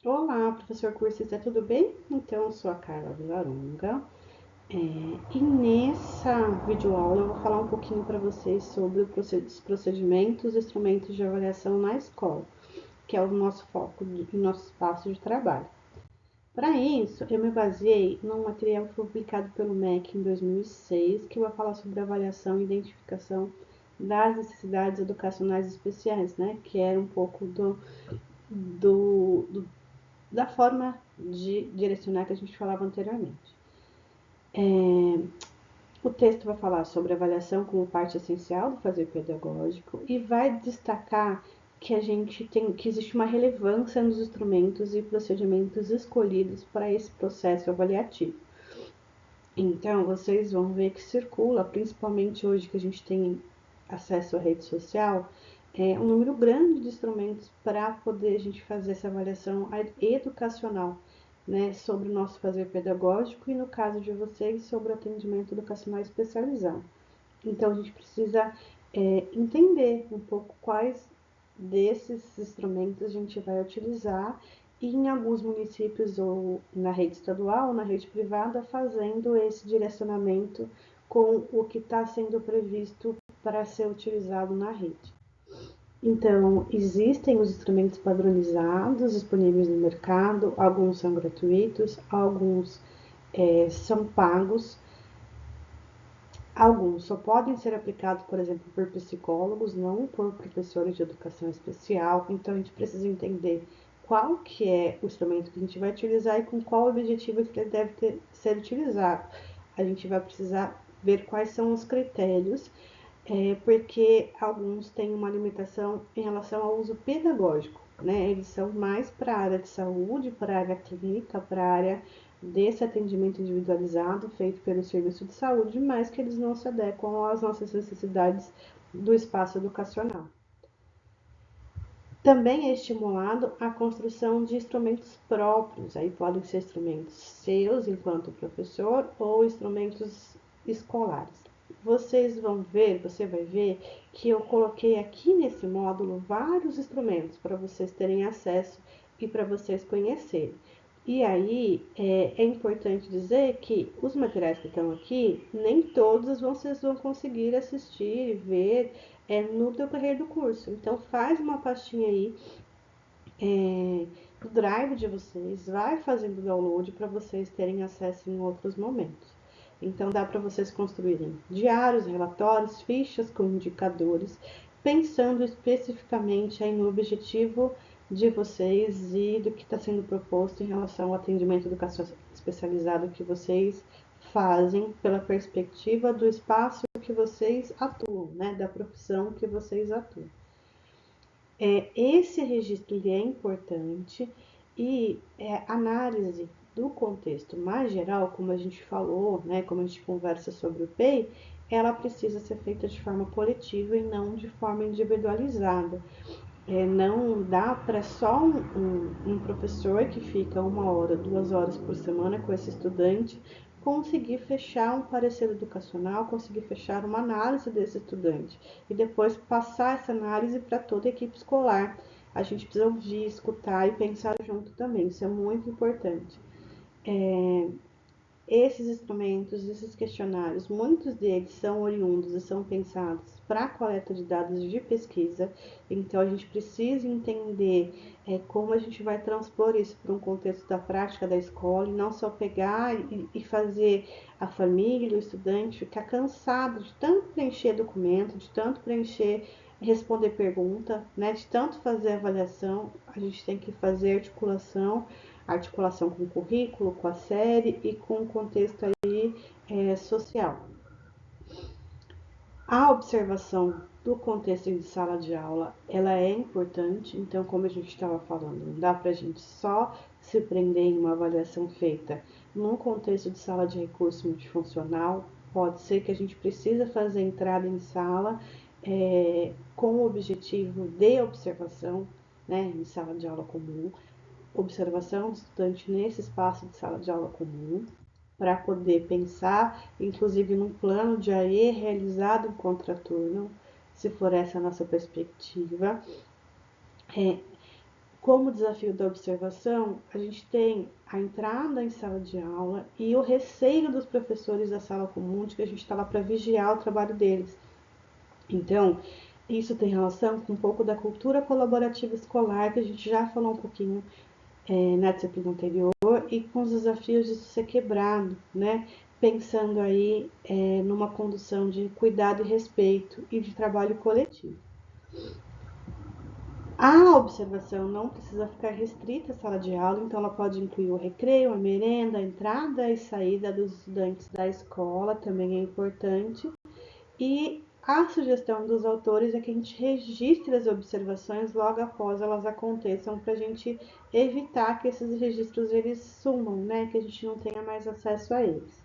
Olá, professor cursista, tudo bem? Então, eu sou a Carla Vilaronga e nessa videoaula eu vou falar um pouquinho para vocês sobre os procedimentos e instrumentos de avaliação na escola, que é o nosso foco e nosso espaço de trabalho. Para isso, eu me baseei num material que foi publicado pelo MEC em 2006, que vai falar sobre avaliação e identificação das necessidades educacionais especiais, né? Que era um pouco do da forma de direcionar que a gente falava anteriormente. O texto vai falar sobre avaliação como parte essencial do fazer pedagógico e vai destacar que que existe uma relevância nos instrumentos e procedimentos escolhidos para esse processo avaliativo. Então, vocês vão ver que circula, principalmente hoje que a gente tem acesso à rede social, um número grande de instrumentos para poder a gente fazer essa avaliação educacional, né, sobre o nosso fazer pedagógico e, no caso de vocês, sobre o atendimento educacional especializado. Então, a gente precisa entender um pouco quais desses instrumentos a gente vai utilizar e em alguns municípios ou na rede estadual ou na rede privada fazendo esse direcionamento com o que está sendo previsto para ser utilizado na rede. Então, existem os instrumentos padronizados disponíveis no mercado, alguns são gratuitos, alguns são pagos, alguns só podem ser aplicados, por exemplo, por psicólogos, não por professores de educação especial. Então, a gente precisa entender qual que é o instrumento que a gente vai utilizar e com qual objetivo que ele deve ser utilizado. A gente vai precisar ver quais são os critérios, porque alguns têm uma limitação em relação ao uso pedagógico, né? Eles são mais para a área de saúde, para a área clínica, para a área desse atendimento individualizado feito pelo serviço de saúde, mas que eles não se adequam às nossas necessidades do espaço educacional. Também é estimulado a construção de instrumentos próprios, aí podem ser instrumentos seus enquanto professor ou instrumentos escolares. Você vai ver que eu coloquei aqui nesse módulo vários instrumentos para vocês terem acesso e para vocês conhecerem. E aí é importante dizer que os materiais que estão aqui, nem todos vocês vão conseguir assistir e ver no decorrer do curso. Então faz uma pastinha aí do drive de vocês, vai fazendo download para vocês terem acesso em outros momentos. Então dá para vocês construírem diários, relatórios, fichas com indicadores, pensando especificamente aí no objetivo de vocês e do que está sendo proposto em relação ao atendimento educacional especializado que vocês fazem pela perspectiva do espaço que vocês atuam, né, da profissão que vocês atuam. Esse registro ele é importante e análise do contexto mais geral, como a gente falou, né, como a gente conversa sobre o PEI, ela precisa ser feita de forma coletiva e não de forma individualizada. Não dá para só um professor que fica 1 hora, 2 horas por semana com esse estudante conseguir fechar um parecer educacional, conseguir fechar uma análise desse estudante e depois passar essa análise para toda a equipe escolar. A gente precisa ouvir, escutar e pensar junto também, isso é muito importante. Esses instrumentos, esses questionários, muitos deles são oriundos e são pensados para a coleta de dados de pesquisa, então a gente precisa entender como a gente vai transpor isso para um contexto da prática da escola e não só pegar e fazer a família, o estudante ficar cansado de tanto preencher documento, de tanto preencher, responder pergunta, né, de tanto fazer avaliação. A gente tem que fazer articulação com o currículo, com a série e com o contexto aí social. A observação do contexto de sala de aula, ela é importante, então como a gente estava falando, não dá para a gente só se prender em uma avaliação feita num contexto de sala de recurso multifuncional, pode ser que a gente precise fazer entrada em sala com o objetivo de observação, né, em sala de aula comum, observação do estudante nesse espaço de sala de aula comum, para poder pensar, inclusive num plano de AE realizado em contraturno, se for essa a nossa perspectiva, Como desafio da observação, a gente tem a entrada em sala de aula e o receio dos professores da sala comum de que a gente está lá para vigiar o trabalho deles. Então, isso tem relação com um pouco da cultura colaborativa escolar, que a gente já falou um pouquinho na disciplina anterior, e com os desafios de ser quebrado, né? Pensando aí numa condução de cuidado e respeito e de trabalho coletivo. A observação não precisa ficar restrita à sala de aula, então ela pode incluir o recreio, a merenda, a entrada e saída dos estudantes da escola, também é importante. E a sugestão dos autores é que a gente registre as observações logo após elas aconteçam, para a gente evitar que esses registros eles sumam, né? Que a gente não tenha mais acesso a eles.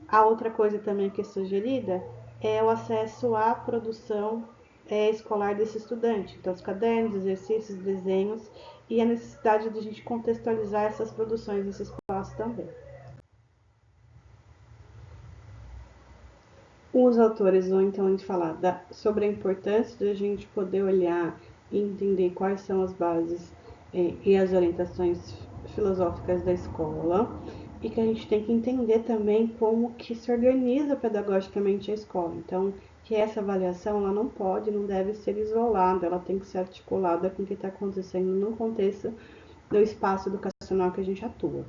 A outra coisa também que é sugerida é o acesso à produção escolar desse estudante. Então, os cadernos, exercícios, desenhos e a necessidade de a gente contextualizar essas produções nesse espaço também. Os autores vão então falar sobre a importância de a gente poder olhar e entender quais são as bases e as orientações filosóficas da escola, e que a gente tem que entender também como que se organiza pedagogicamente a escola. Então, que essa avaliação ela não pode, não deve ser isolada, ela tem que ser articulada com o que está acontecendo no contexto do espaço educacional que a gente atua.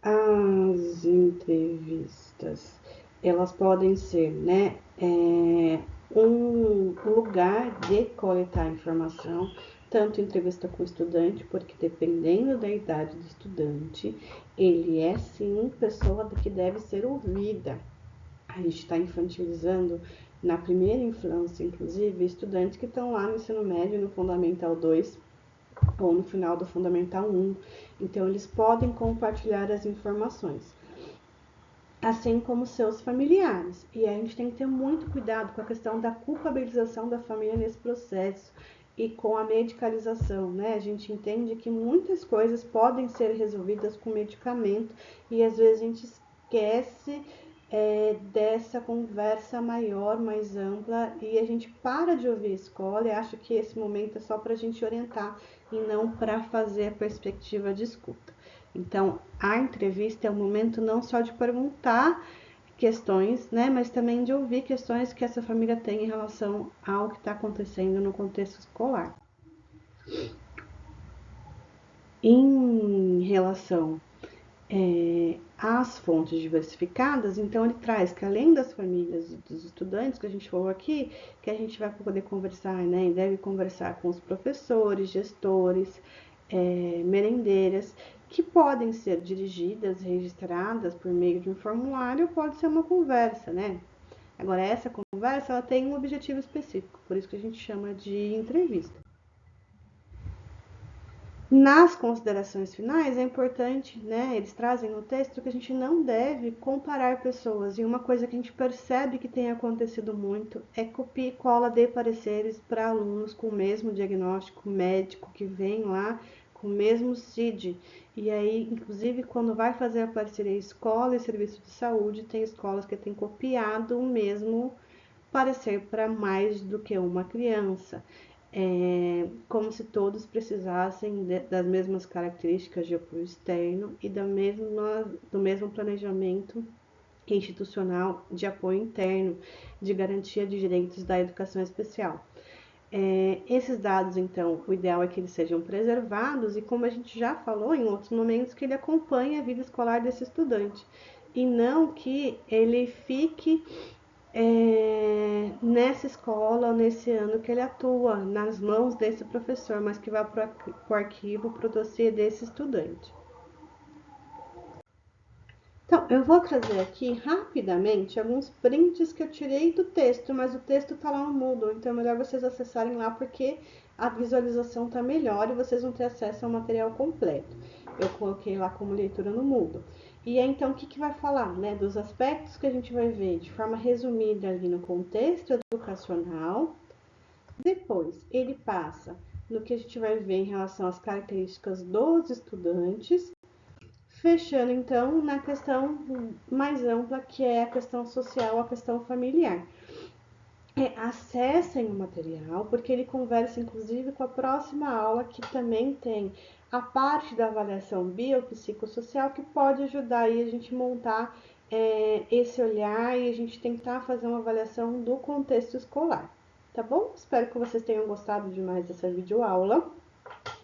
As entrevistas, elas podem ser, né, um lugar de coletar informação, tanto entrevista com o estudante, porque dependendo da idade do estudante, ele é sim pessoa que deve ser ouvida. A gente está infantilizando na primeira infância, inclusive, estudantes que estão lá no ensino médio, no Fundamental 2, ou no final do Fundamental 1. Então, eles podem compartilhar as informações, assim como seus familiares. E a gente tem que ter muito cuidado com a questão da culpabilização da família nesse processo e com a medicalização, né? A gente entende que muitas coisas podem ser resolvidas com medicamento e às vezes a gente esquece dessa conversa maior, mais ampla, e a gente para de ouvir a escola e acha que esse momento é só para a gente orientar e não para fazer a perspectiva de escuta. Então, a entrevista é um momento não só de perguntar questões, né, mas também de ouvir questões que essa família tem em relação ao que está acontecendo no contexto escolar. Em relação as fontes diversificadas, então ele traz que além das famílias dos estudantes que a gente falou aqui, que a gente vai poder conversar, né, e deve conversar com os professores, gestores, merendeiras, que podem ser dirigidas, registradas por meio de um formulário, pode ser uma conversa, né? Agora, essa conversa ela tem um objetivo específico, por isso que a gente chama de entrevista. Nas considerações finais, é importante, né, eles trazem no texto que a gente não deve comparar pessoas. E uma coisa que a gente percebe que tem acontecido muito é copia e cola de pareceres para alunos com o mesmo diagnóstico médico, que vem lá com o mesmo CID. E aí, inclusive, quando vai fazer a parceria escola e serviço de saúde, tem escolas que têm copiado o mesmo parecer para mais do que uma criança. Como se todos precisassem das mesmas características de apoio externo e do mesmo planejamento institucional de apoio interno, de garantia de direitos da educação especial. Esses dados, então, o ideal é que eles sejam preservados e, como a gente já falou em outros momentos, que ele acompanhe a vida escolar desse estudante e não que ele fique nessa escola ou nesse ano que ele atua, nas mãos desse professor, mas que vá para o arquivo, para o dossiê desse estudante. Então, eu vou trazer aqui rapidamente alguns prints que eu tirei do texto, mas o texto está lá no Moodle, então é melhor vocês acessarem lá porque a visualização está melhor e vocês vão ter acesso ao material completo. Eu coloquei lá como leitura no Moodle. E aí, então, o que vai falar, né? Dos aspectos que a gente vai ver de forma resumida ali no contexto educacional. Depois, ele passa no que a gente vai ver em relação às características dos estudantes, fechando, então, na questão mais ampla, que é a questão social, a questão familiar. acessem o material, porque ele conversa inclusive com a próxima aula, que também tem a parte da avaliação biopsicossocial, que pode ajudar aí a gente montar esse olhar e a gente tentar fazer uma avaliação do contexto escolar, tá bom? Espero que vocês tenham gostado demais dessa videoaula.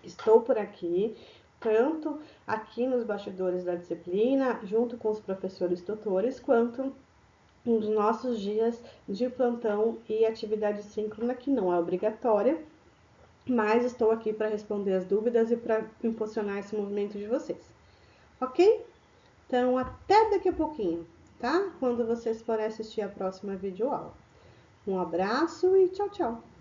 Estou por aqui, tanto aqui nos bastidores da disciplina, junto com os professores tutores, quanto nos nossos dias de plantão e atividade síncrona, que não é obrigatória, mas estou aqui para responder as dúvidas e para impulsionar esse movimento de vocês, ok? Então, até daqui a pouquinho, tá? Quando vocês forem assistir a próxima videoaula. Um abraço e tchau, tchau!